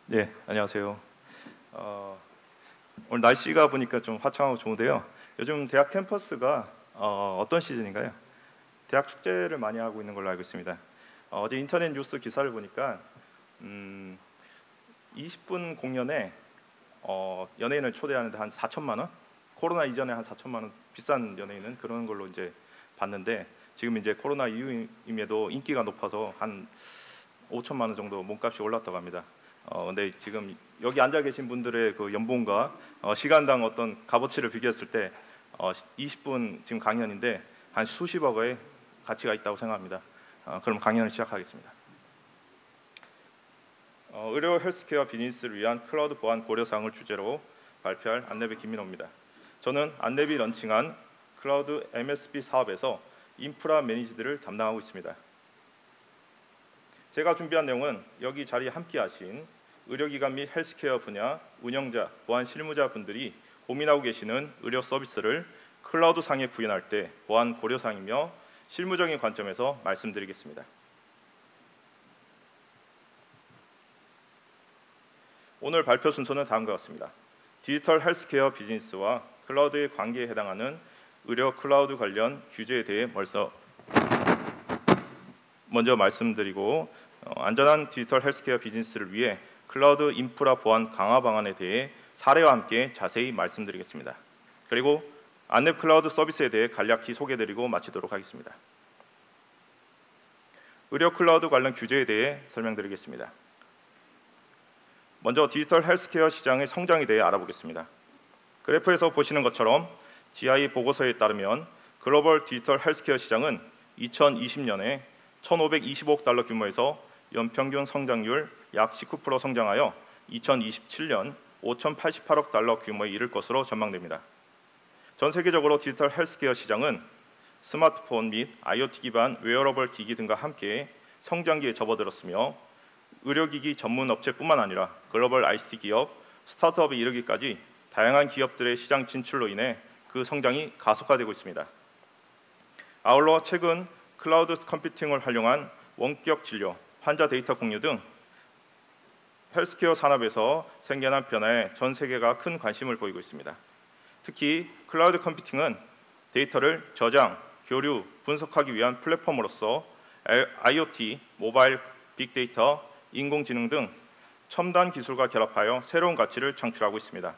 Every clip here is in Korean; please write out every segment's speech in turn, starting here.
네, 안녕하세요. 오늘 날씨가 보니까 좀 화창하고 좋은데요. 요즘 대학 캠퍼스가 어떤 시즌인가요? 대학 축제를 많이 하고 있는 걸로 알고 있습니다. 어제 인터넷 뉴스 기사를 보니까 20분 공연에 연예인을 초대하는데 한 4천만 원? 코로나 이전에 한 4천만 원 비싼 연예인은 그런 걸로 이제 봤는데 지금 이제 코로나 이후임에도 인기가 높아서 한 5천만 원 정도 몸값이 올랐다고 합니다. 근데 지금 여기 앉아 계신 분들의 그 연봉과 시간당 어떤 값어치를 비교했을 때 20분 지금 강연인데 한 수십억의 가치가 있다고 생각합니다. 그럼 강연을 시작하겠습니다. 의료 헬스케어 비즈니스를 위한 클라우드 보안 고려 사항을 주제로 발표할 안내비 김민호입니다. 저는 안내비 런칭한 클라우드 MSP 사업에서 인프라 매니지드를 담당하고 있습니다. 제가 준비한 내용은 여기 자리에 함께하신 의료기관 및 헬스케어 분야 운영자, 보안 실무자 분들이 고민하고 계시는 의료 서비스를 클라우드상에 구현할 때 보안 고려사항이며 실무적인 관점에서 말씀드리겠습니다. 오늘 발표 순서는 다음과 같습니다. 디지털 헬스케어 비즈니스와 클라우드의 관계에 해당하는 의료 클라우드 관련 규제에 대해 먼저 말씀드리고 안전한 디지털 헬스케어 비즈니스를 위해 클라우드 인프라 보안 강화 방안에 대해 사례와 함께 자세히 말씀드리겠습니다. 그리고 안랩 클라우드 서비스에 대해 간략히 소개드리고 마치도록 하겠습니다. 의료 클라우드 관련 규제에 대해 설명드리겠습니다. 먼저 디지털 헬스케어 시장의 성장에 대해 알아보겠습니다. 그래프에서 보시는 것처럼 GI 보고서에 따르면 글로벌 디지털 헬스케어 시장은 2020년에 1,525억 달러 규모에서 연평균 성장률 약 19% 성장하여 2027년 5,088억 달러 규모에 이를 것으로 전망됩니다. 전 세계적으로 디지털 헬스케어 시장은 스마트폰 및 IoT 기반 웨어러블 기기 등과 함께 성장기에 접어들었으며 의료기기 전문 업체뿐만 아니라 글로벌 ICT 기업, 스타트업에 이르기까지 다양한 기업들의 시장 진출로 인해 그 성장이 가속화되고 있습니다. 아울러 최근 클라우드 컴퓨팅을 활용한 원격 진료, 환자 데이터 공유 등 헬스케어 산업에서 생겨난 변화에 전 세계가 큰 관심을 보이고 있습니다. 특히 클라우드 컴퓨팅은 데이터를 저장, 교류, 분석하기 위한 플랫폼으로서 IoT, 모바일, 빅데이터, 인공지능 등 첨단 기술과 결합하여 새로운 가치를 창출하고 있습니다.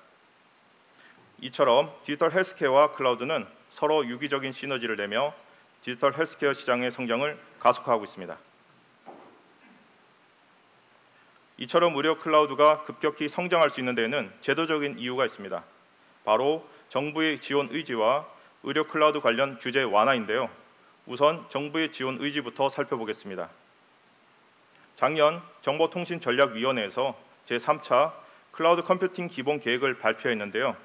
이처럼 디지털 헬스케어와 클라우드는 서로 유기적인 시너지를 내며 디지털 헬스케어 시장의 성장을 가속화하고 있습니다. 이처럼 의료 클라우드가 급격히 성장할 수 있는 데에는 제도적인 이유가 있습니다. 바로 정부의 지원 의지와 의료 클라우드 관련 규제 완화인데요. 우선 정부의 지원 의지부터 살펴보겠습니다. 작년 정보통신전략위원회에서 제3차 클라우드 컴퓨팅 기본 계획을 발표했는데요.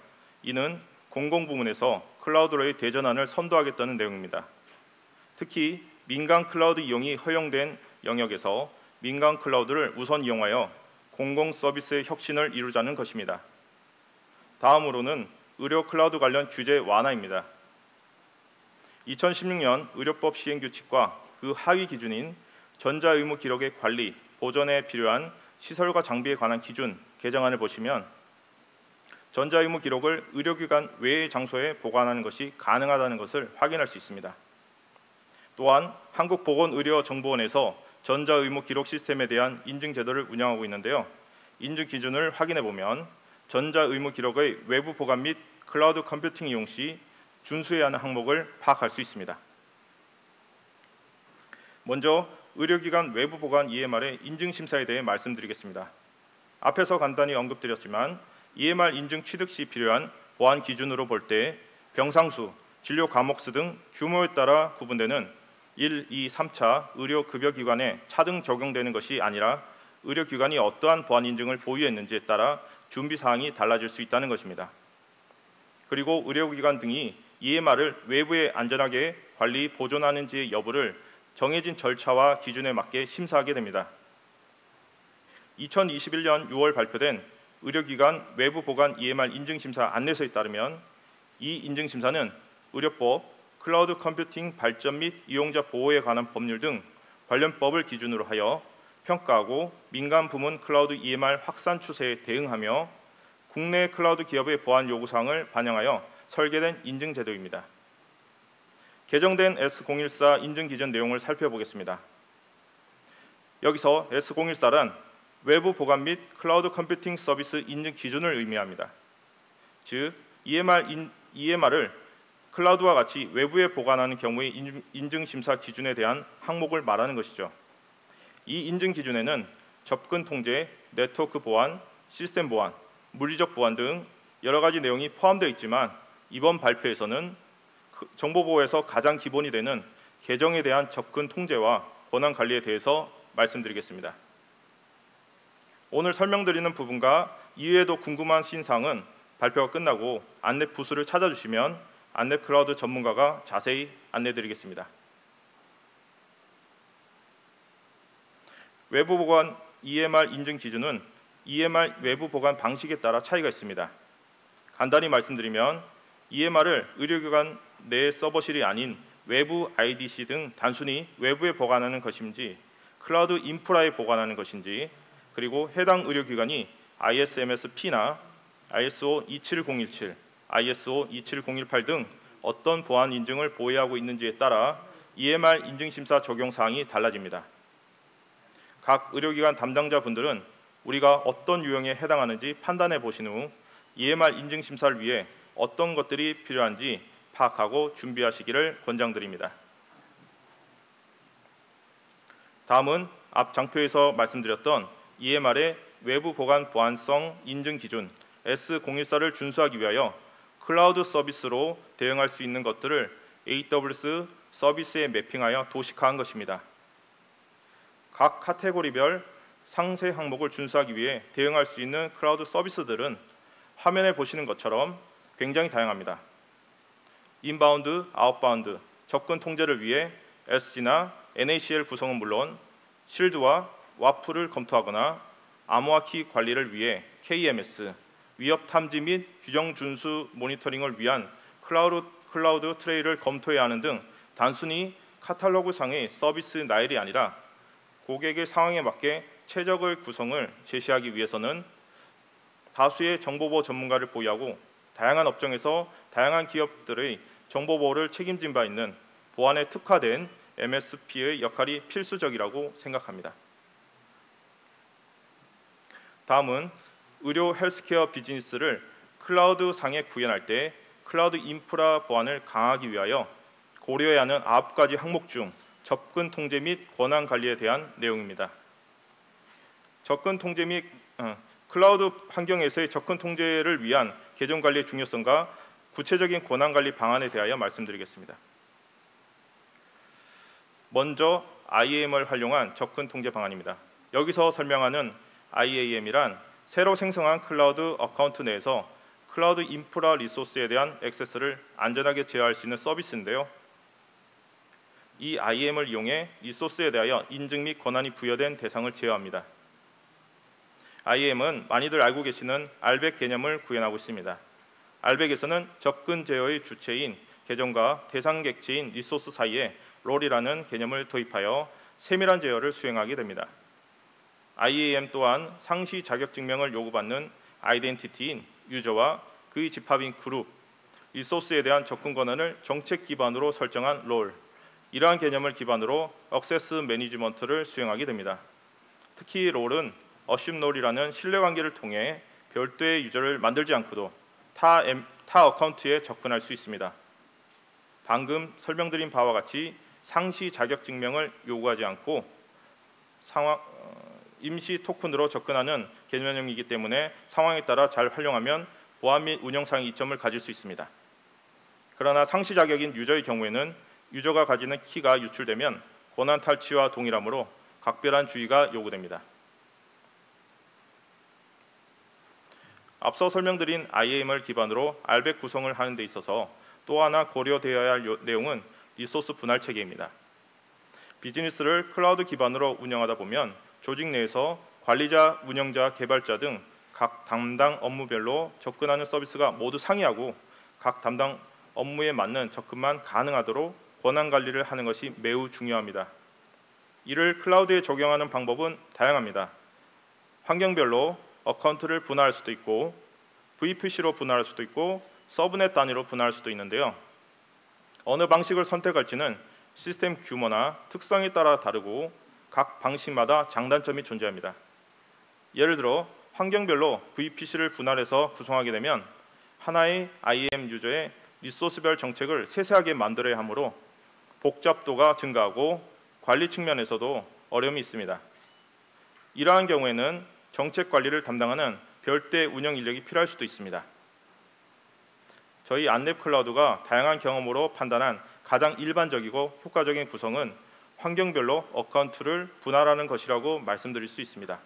이는 공공부문에서 클라우드로의 대전환을 선도하겠다는 내용입니다. 특히 민간 클라우드 이용이 허용된 영역에서 민간 클라우드를 우선 이용하여 공공 서비스의 혁신을 이루자는 것입니다. 다음으로는 의료 클라우드 관련 규제 완화입니다. 2016년 의료법 시행규칙과 그 하위 기준인 전자의무 기록의 관리, 보존에 필요한 시설과 장비에 관한 기준 개정안을 보시면 전자의무 기록을 의료기관 외의 장소에 보관하는 것이 가능하다는 것을 확인할 수 있습니다. 또한 한국보건의료정보원에서 전자의무 기록 시스템에 대한 인증 제도를 운영하고 있는데요. 인증 기준을 확인해 보면 전자의무 기록의 외부 보관 및 클라우드 컴퓨팅 이용 시 준수해야 하는 항목을 파악할 수 있습니다. 먼저 의료기관 외부 보관 EMR의 인증 심사에 대해 말씀드리겠습니다. 앞에서 간단히 언급드렸지만 EMR 인증 취득 시 필요한 보안 기준으로 볼 때 병상수, 진료 과목 수 등 규모에 따라 구분되는 1, 2, 3차 의료급여기관에 차등 적용되는 것이 아니라 의료기관이 어떠한 보안 인증을 보유했는지에 따라 준비사항이 달라질 수 있다는 것입니다. 그리고 의료기관 등이 EMR을 외부에 안전하게 관리, 보존하는지의 여부를 정해진 절차와 기준에 맞게 심사하게 됩니다. 2021년 6월 발표된 의료기관 외부 보관 EMR 인증심사 안내서에 따르면 이 인증심사는 의료법, 클라우드 컴퓨팅 발전 및 이용자 보호에 관한 법률 등 관련 법을 기준으로 하여 평가하고 민간 부문 클라우드 EMR 확산 추세에 대응하며 국내 클라우드 기업의 보안 요구사항을 반영하여 설계된 인증 제도입니다. 개정된 S014 인증 기준 내용을 살펴보겠습니다. 여기서 S014란 외부 보관 및 클라우드 컴퓨팅 서비스 인증 기준을 의미합니다. 즉, EMR을 클라우드와 같이 외부에 보관하는 경우의 인증 심사 기준에 대한 항목을 말하는 것이죠. 이 인증 기준에는 접근 통제, 네트워크 보안, 시스템 보안, 물리적 보안 등 여러 가지 내용이 포함되어 있지만 이번 발표에서는 정보 보호에서 가장 기본이 되는 계정에 대한 접근 통제와 권한 관리에 대해서 말씀드리겠습니다. 오늘 설명드리는 부분과 이외에도 궁금하신 사항은 발표가 끝나고 안랩 부스를 찾아주시면 안랩 클라우드 전문가가 자세히 안내드리겠습니다. 외부 보관 EMR 인증 기준은 EMR 외부 보관 방식에 따라 차이가 있습니다. 간단히 말씀드리면 EMR을 의료기관 내 서버실이 아닌 외부 IDC 등 단순히 외부에 보관하는 것인지 클라우드 인프라에 보관하는 것인지 그리고 해당 의료기관이 ISMS-P나 ISO 27017, ISO 27018 등 어떤 보안 인증을 보유하고 있는지에 따라 EMR 인증심사 적용 사항이 달라집니다. 각 의료기관 담당자분들은 우리가 어떤 유형에 해당하는지 판단해 보신 후 EMR 인증심사를 위해 어떤 것들이 필요한지 파악하고 준비하시기를 권장드립니다. 다음은 앞 장표에서 말씀드렸던 EMR의 외부 보관 보안성 인증 기준 S014를 준수하기 위하여 클라우드 서비스로 대응할 수 있는 것들을 AWS 서비스에 매핑하여 도식화한 것입니다. 각 카테고리별 상세 항목을 준수하기 위해 대응할 수 있는 클라우드 서비스들은 화면에 보시는 것처럼 굉장히 다양합니다. 인바운드, 아웃바운드, 접근 통제를 위해 SG나 NACL 구성은 물론 실드와 와프를 검토하거나 암호화키 관리를 위해 KMS, 위협 탐지 및 규정 준수 모니터링을 위한 클라우드 트레이를 검토해야 하는 등 단순히 카탈로그상의 서비스 나열이 아니라 고객의 상황에 맞게 최적의 구성을 제시하기 위해서는 다수의 정보보호 전문가를 보유하고 다양한 업종에서 다양한 기업들의 정보보호를 책임진 바 있는 보안에 특화된 MSP의 역할이 필수적이라고 생각합니다. 다음은 의료 헬스케어 비즈니스를 클라우드 상에 구현할 때 클라우드 인프라 보안을 강화하기 위하여 고려해야 하는 9가지 항목 중 접근 통제 및 권한 관리에 대한 내용입니다. 접근 통제 및 클라우드 환경에서의 접근 통제를 위한 계정 관리의 중요성과 구체적인 권한 관리 방안에 대하여 말씀드리겠습니다. 먼저 IAM을 활용한 접근 통제 방안입니다. 여기서 설명하는 IAM이란 새로 생성한 클라우드 어카운트 내에서 클라우드 인프라 리소스에 대한 액세스를 안전하게 제어할 수 있는 서비스인데요. 이 IAM을 이용해 리소스에 대하여 인증 및 권한이 부여된 대상을 제어합니다. IAM은 많이들 알고 계시는 RBAC 개념을 구현하고 있습니다. RBAC에서는 접근 제어의 주체인 계정과 대상 객체인 리소스 사이에 롤이라는 개념을 도입하여 세밀한 제어를 수행하게 됩니다. IAM 또한 상시 자격 증명을 요구받는 아이덴티티인 유저와 그의 집합인 그룹, 리소스에 대한 접근 권한을 정책 기반으로 설정한 롤, 이러한 개념을 기반으로 액세스 매니지먼트를 수행하게 됩니다. 특히 롤은 어슘 롤이라는 신뢰관계를 통해 별도의 유저를 만들지 않고도 타 어카운트에 접근할 수 있습니다. 방금 설명드린 바와 같이 상시 자격 증명을 요구하지 않고 임시 토큰으로 접근하는 개념이기 때문에 상황에 따라 잘 활용하면 보안 및 운영상의 이점을 가질 수 있습니다. 그러나 상시 자격인 유저의 경우에는 유저가 가지는 키가 유출되면 권한 탈취와 동일하므로 각별한 주의가 요구됩니다. 앞서 설명드린 IAM을 기반으로 RBAC 구성을 하는 데 있어서 또 하나 고려되어야 할 내용은 리소스 분할 체계입니다. 비즈니스를 클라우드 기반으로 운영하다 보면 조직 내에서 관리자, 운영자, 개발자 등 각 담당 업무별로 접근하는 서비스가 모두 상이하고 각 담당 업무에 맞는 접근만 가능하도록 권한 관리를 하는 것이 매우 중요합니다. 이를 클라우드에 적용하는 방법은 다양합니다. 환경별로 어카운트를 분할할 수도 있고 VPC로 분할할 수도 있고 서브넷 단위로 분할할 수도 있는데요. 어느 방식을 선택할지는 시스템 규모나 특성에 따라 다르고 각 방식마다 장단점이 존재합니다. 예를 들어 환경별로 VPC를 분할해서 구성하게 되면 하나의 IAM 유저의 리소스별 정책을 세세하게 만들어야 하므로 복잡도가 증가하고 관리 측면에서도 어려움이 있습니다. 이러한 경우에는 정책 관리를 담당하는 별도의 운영 인력이 필요할 수도 있습니다. 저희 안랩 클라우드가 다양한 경험으로 판단한 가장 일반적이고 효과적인 구성은 환경별로 어카운트를 분할하는 것이라고 말씀드릴 수 있습니다.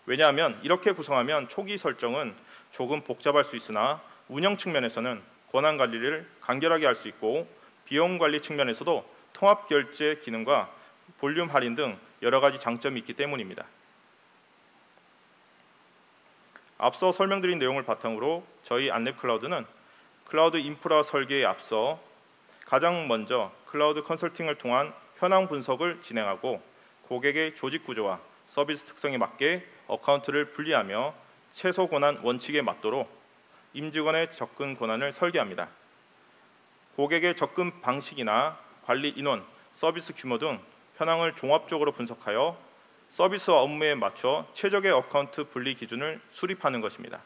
왜냐하면 이렇게 구성하면 초기 설정은 조금 복잡할 수 있으나 운영 측면에서는 권한 관리를 간결하게 할 수 있고 비용 관리 측면에서도 통합 결제 기능과 볼륨 할인 등 여러 가지 장점이 있기 때문입니다. 앞서 설명드린 내용을 바탕으로 저희 안랩 클라우드는 클라우드 인프라 설계에 앞서 가장 먼저 클라우드 컨설팅을 통한 현황 분석을 진행하고 고객의 조직 구조와 서비스 특성에 맞게 어카운트를 분리하며 최소 권한 원칙에 맞도록 임직원의 접근 권한을 설계합니다. 고객의 접근 방식이나 관리 인원, 서비스 규모 등 현황을 종합적으로 분석하여 서비스와 업무에 맞춰 최적의 어카운트 분리 기준을 수립하는 것입니다.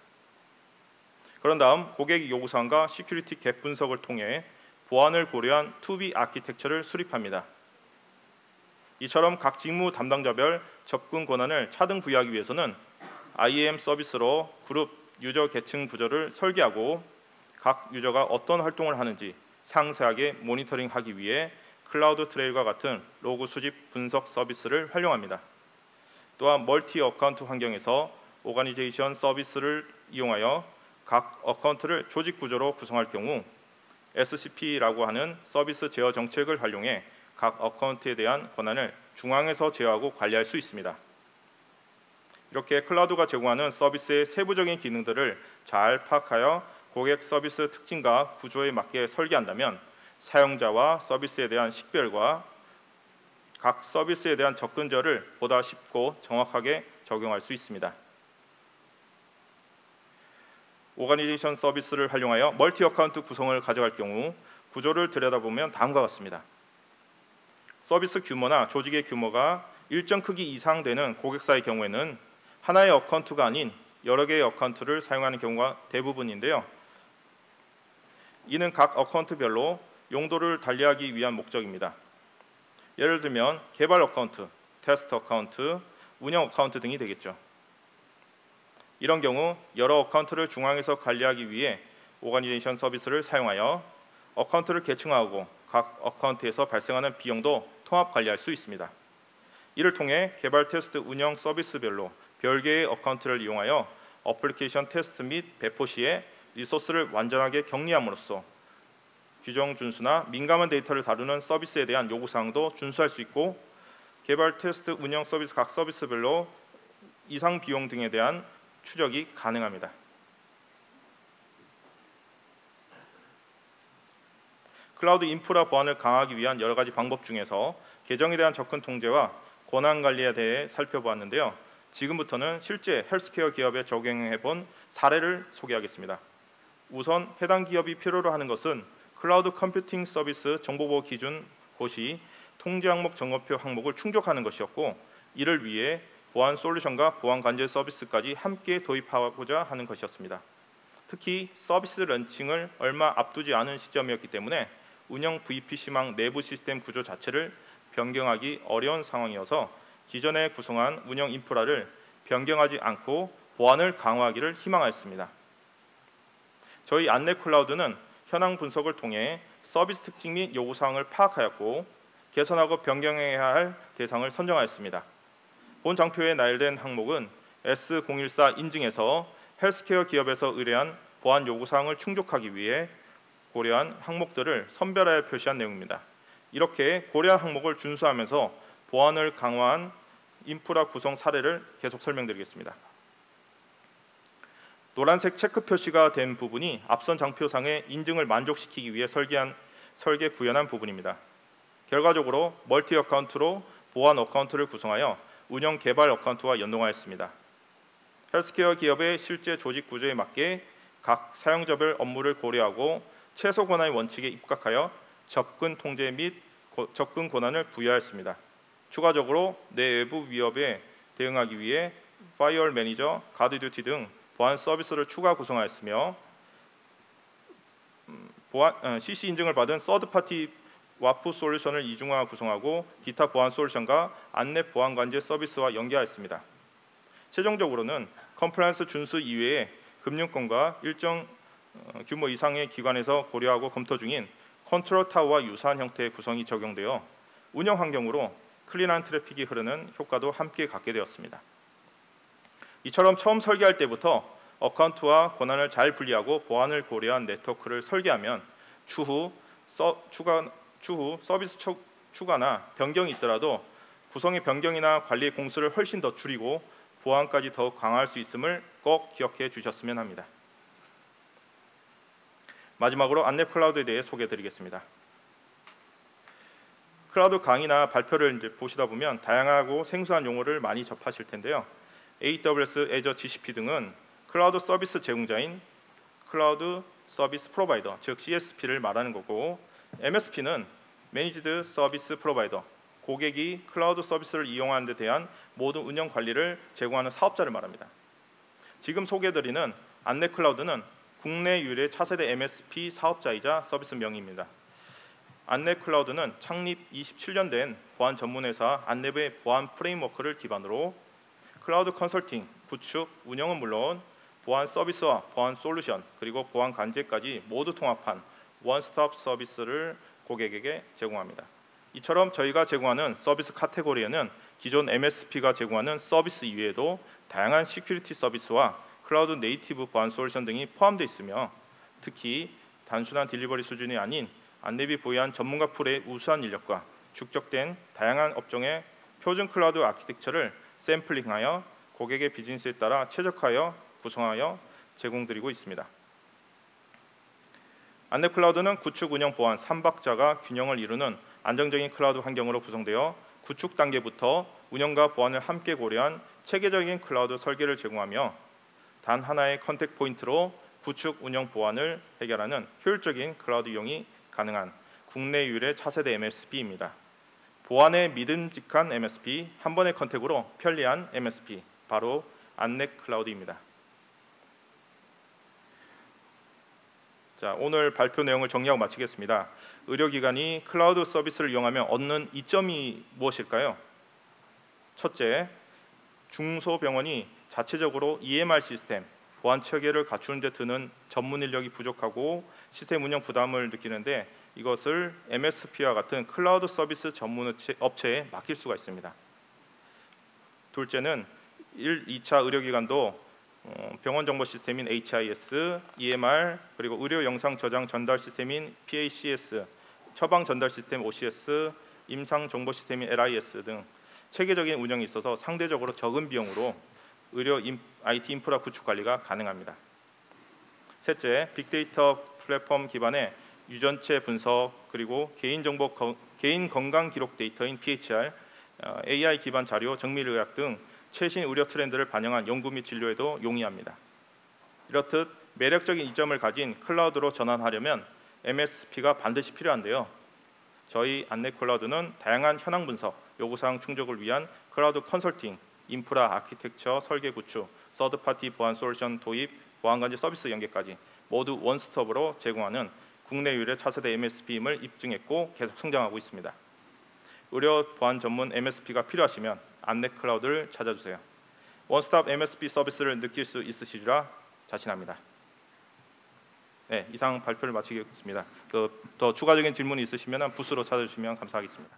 그런 다음 고객 요구사항과 시큐리티 갭 분석을 통해 보안을 고려한 2B 아키텍처를 수립합니다. 이처럼 각 직무 담당자별 접근 권한을 차등 부여하기 위해서는 IAM 서비스로 그룹 유저 계층 구조를 설계하고 각 유저가 어떤 활동을 하는지 상세하게 모니터링하기 위해 클라우드 트레일과 같은 로그 수집 분석 서비스를 활용합니다. 또한 멀티 어카운트 환경에서 오가니제이션 서비스를 이용하여 각 어카운트를 조직 구조로 구성할 경우 SCP라고 하는 서비스 제어 정책을 활용해 각 어카운트에 대한 권한을 중앙에서 제어하고 관리할 수 있습니다. 이렇게 클라우드가 제공하는 서비스의 세부적인 기능들을 잘 파악하여 고객 서비스 특징과 구조에 맞게 설계한다면 사용자와 서비스에 대한 식별과 각 서비스에 대한 접근절을 보다 쉽고 정확하게 적용할 수 있습니다. 오가니제이션 서비스를 활용하여 멀티 어카운트 구성을 가져갈 경우 구조를 들여다보면 다음과 같습니다. 서비스 규모나 조직의 규모가 일정 크기 이상 되는 고객사의 경우에는 하나의 어카운트가 아닌 여러 개의 어카운트를 사용하는 경우가 대부분인데요. 이는 각 어카운트별로 용도를 달리하기 위한 목적입니다. 예를 들면 개발 어카운트, 테스트 어카운트, 운영 어카운트 등이 되겠죠. 이런 경우 여러 어카운트를 중앙에서 관리하기 위해 오가니제이션 서비스를 사용하여 어카운트를 계층화하고 각 어카운트에서 발생하는 비용도 통합 관리할 수 있습니다. 이를 통해 개발 테스트 운영 서비스별로 별개의 어카운트를 이용하여 어플리케이션 테스트 및 배포 시에 리소스를 완전하게 격리함으로써 규정 준수나 민감한 데이터를 다루는 서비스에 대한 요구사항도 준수할 수 있고 개발 테스트 운영 서비스 각 서비스별로 이상 비용 등에 대한 추적이 가능합니다. 클라우드 인프라 보안을 강화하기 위한 여러 가지 방법 중에서 계정에 대한 접근 통제와 권한 관리에 대해 살펴보았는데요. 지금부터는 실제 헬스케어 기업에 적용해 본 사례를 소개하겠습니다. 우선 해당 기업이 필요로 하는 것은 클라우드 컴퓨팅 서비스 정보보호 기준 고시 통제 항목 점검표 항목을 충족하는 것이었고 이를 위해 보안 솔루션과 보안 관제 서비스까지 함께 도입하고자 하는 것이었습니다. 특히 서비스 런칭을 얼마 앞두지 않은 시점이었기 때문에 운영 VPC망 내부 시스템 구조 자체를 변경하기 어려운 상황이어서 기존에 구성한 운영 인프라를 변경하지 않고 보안을 강화하기를 희망하였습니다. 저희 안랩 클라우드는 현황 분석을 통해 서비스 특징 및 요구사항을 파악하였고 개선하고 변경해야 할 대상을 선정하였습니다. 본 장표에 나열된 항목은 S014 인증에서 헬스케어 기업에서 의뢰한 보안 요구사항을 충족하기 위해 고려한 항목들을 선별하여 표시한 내용입니다. 이렇게 고려한 항목을 준수하면서 보안을 강화한 인프라 구성 사례를 계속 설명드리겠습니다. 노란색 체크 표시가 된 부분이 앞선 장표상의 인증을 만족시키기 위해 설계 구현한 부분입니다. 결과적으로 멀티 어카운트로 보안 어카운트를 구성하여 운영 개발 어카운트와 연동하였습니다. 헬스케어 기업의 실제 조직 구조에 맞게 각 사용자별 업무를 고려하고 최소 권한의 원칙에 입각하여 접근 통제 및 접근 권한을 부여하였습니다. 추가적으로 내외부 위협에 대응하기 위해 파이어월 매니저, 가드듀티 등 보안 서비스를 추가 구성하였으며 CC 인증을 받은 서드파티 와프 솔루션을 이중화 구성하고 기타 보안 솔루션과 안내 보안 관제 서비스와 연계하였습니다. 최종적으로는 컴플라이언스 준수 이외에 금융권과 일정 규모 이상의 기관에서 고려하고 검토 중인 컨트롤 타워와 유사한 형태의 구성이 적용되어 운영 환경으로 클린한 트래픽이 흐르는 효과도 함께 갖게 되었습니다. 이처럼 처음 설계할 때부터 어카운트와 권한을 잘 분리하고 보안을 고려한 네트워크를 설계하면 추후 서비스 추가나 변경이 있더라도 구성의 변경이나 관리 공수를 훨씬 더 줄이고 보안까지 더욱 강화할 수 있음을 꼭 기억해 주셨으면 합니다. 마지막으로 안랩 클라우드에 대해 소개해드리겠습니다. 클라우드 강의나 발표를 이제 보시다 보면 다양하고 생소한 용어를 많이 접하실 텐데요. AWS, Azure, GCP 등은 클라우드 서비스 제공자인 클라우드 서비스 프로바이더, 즉 CSP를 말하는 거고, MSP는 매니지드 서비스 프로바이더, 고객이 클라우드 서비스를 이용하는 데 대한 모든 운영 관리를 제공하는 사업자를 말합니다. 지금 소개해드리는 안랩 클라우드는 국내 유일의 차세대 MSP 사업자이자 서비스명입니다. 안랩 클라우드는 창립 27년 된 보안 전문회사 안랩의 보안 프레임워크를 기반으로 클라우드 컨설팅, 구축, 운영은 물론 보안 서비스와 보안 솔루션 그리고 보안 관제까지 모두 통합한 원스톱 서비스를 고객에게 제공합니다. 이처럼 저희가 제공하는 서비스 카테고리에는 기존 MSP가 제공하는 서비스 이외에도 다양한 시큐리티 서비스와 클라우드 네이티브 보안 솔루션 등이 포함되어 있으며 특히 단순한 딜리버리 수준이 아닌 안랩이 보유한 전문가 풀의 우수한 인력과 축적된 다양한 업종의 표준 클라우드 아키텍처를 샘플링하여 고객의 비즈니스에 따라 최적화하여 구성하여 제공드리고 있습니다. 안랩 클라우드는 구축, 운영, 보안 3박자가 균형을 이루는 안정적인 클라우드 환경으로 구성되어 구축 단계부터 운영과 보안을 함께 고려한 체계적인 클라우드 설계를 제공하며 단 하나의 컨택 포인트로 구축, 운영, 보안을 해결하는 효율적인 클라우드 이용이 가능한 국내 유일의 차세대 MSP입니다. 보안에 믿음직한 MSP, 한 번의 컨택으로 편리한 MSP, 바로 안랩 클라우드입니다. 자, 오늘 발표 내용을 정리하고 마치겠습니다. 의료기관이 클라우드 서비스를 이용하면 얻는 이점이 무엇일까요? 첫째, 중소병원이 자체적으로 EMR 시스템, 보안 체계를 갖추는 데 드는 전문 인력이 부족하고 시스템 운영 부담을 느끼는데 이것을 MSP와 같은 클라우드 서비스 전문 업체에 맡길 수가 있습니다. 둘째는 1, 2차 의료기관도 병원 정보 시스템인 HIS, EMR, 그리고 의료 영상 저장 전달 시스템인 PACS, 처방 전달 시스템 OCS, 임상 정보 시스템인 LIS 등 체계적인 운영이 있어서 상대적으로 적은 비용으로 의료 IT 인프라 구축 관리가 가능합니다. 셋째, 빅데이터 플랫폼 기반의 유전체 분석 그리고 개인 건강 기록 데이터인 PHR, AI 기반 자료, 정밀의학 등 최신 의료 트렌드를 반영한 연구 및 진료에도 용이합니다. 이렇듯 매력적인 이점을 가진 클라우드로 전환하려면 MSP가 반드시 필요한데요. 저희 안랩 클라우드는 다양한 현황 분석, 요구사항 충족을 위한 클라우드 컨설팅, 인프라 아키텍처 설계 구축, 서드파티 보안 솔루션 도입, 보안관제 서비스 연계까지 모두 원스톱으로 제공하는 국내 유일의 차세대 MSP임을 입증했고 계속 성장하고 있습니다. 의료 보안 전문 MSP가 필요하시면 안랩 클라우드를 찾아주세요. 원스톱 MSP 서비스를 느낄 수 있으시리라 자신합니다. 네, 이상 발표를 마치겠습니다. 더 추가적인 질문이 있으시면 부스로 찾아주시면 감사하겠습니다.